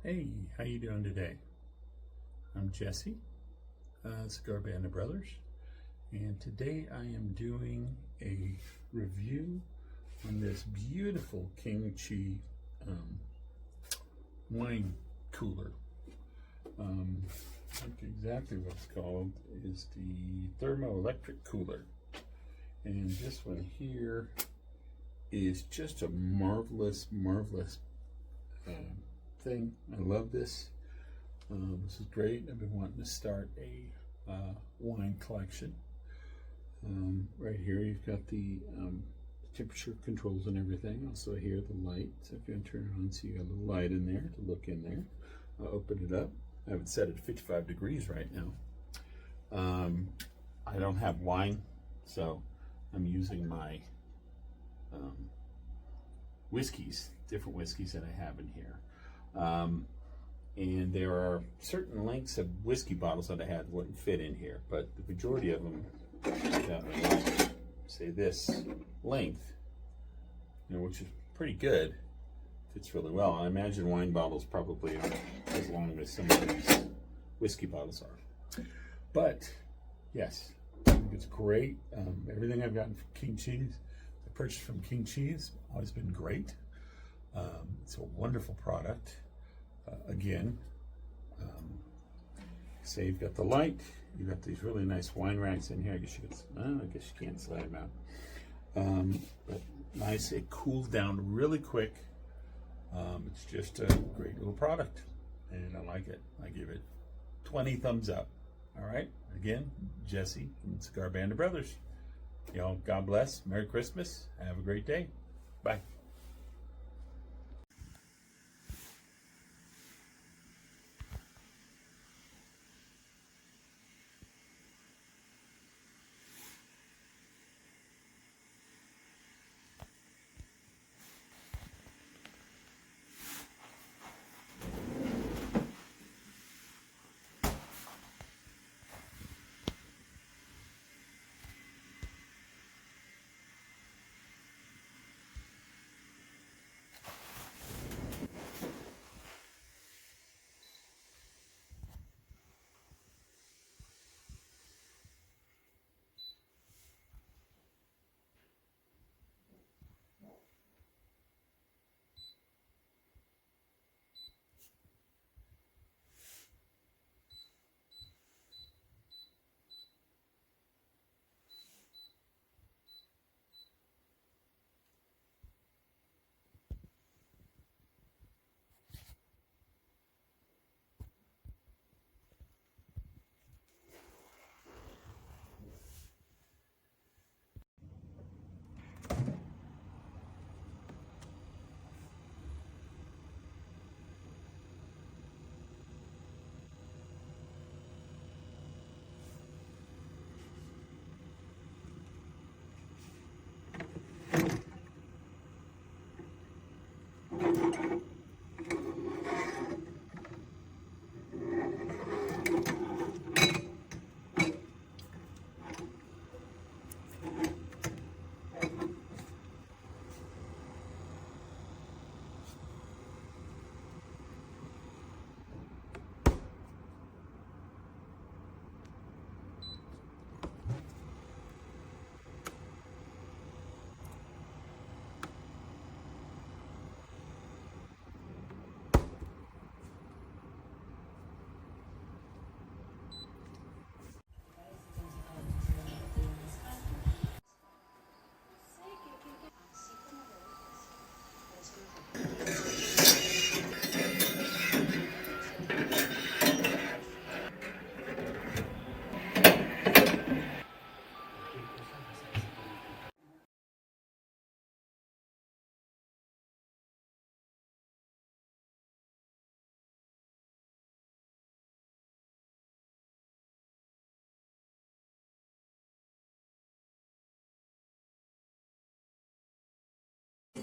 Hey, how you doing today? I'm Jesse, Cigar Band of Brothers, and today I am doing a review on this beautiful KingChii wine cooler. I think exactly what it's called is the thermoelectric cooler, and this one here is just a marvelous thing. I love this. This is great. I've been wanting to start a wine collection. Right here you've got the temperature controls and everything. Also here the light. So if you want to turn it on, so you got a little light in there to look in there. I'll open it up. I have it set at 55 degrees right now. I don't have wine, so I'm using my whiskeys, different whiskeys that I have in here. And there are certain lengths of whiskey bottles that I had wouldn't fit in here, but the majority of them, say this length, which is pretty good, fits really well. I imagine wine bottles probably aren't as long as some of these whiskey bottles are. But yes, I think it's great. Everything I've gotten from KingChii, I purchased from KingChii, has always been great. It's a wonderful product. Again, say you've got the light, you've got these really nice wine racks in here. I guess you can't slide them out. But nice, it cools down really quick. It's just a great little product, and I like it. I give it 20 thumbs up. All right, again, Jesse from Cigar Band of Brothers. Y'all, God bless. Merry Christmas. Have a great day. Bye.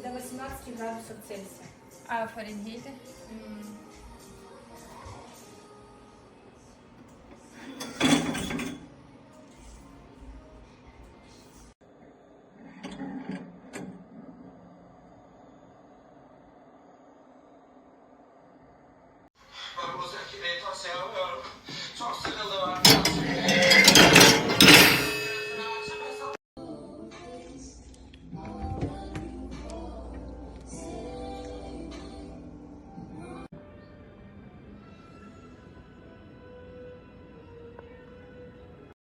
До 18 градусов Цельсия. А в Фаренгейте? myself. So I'm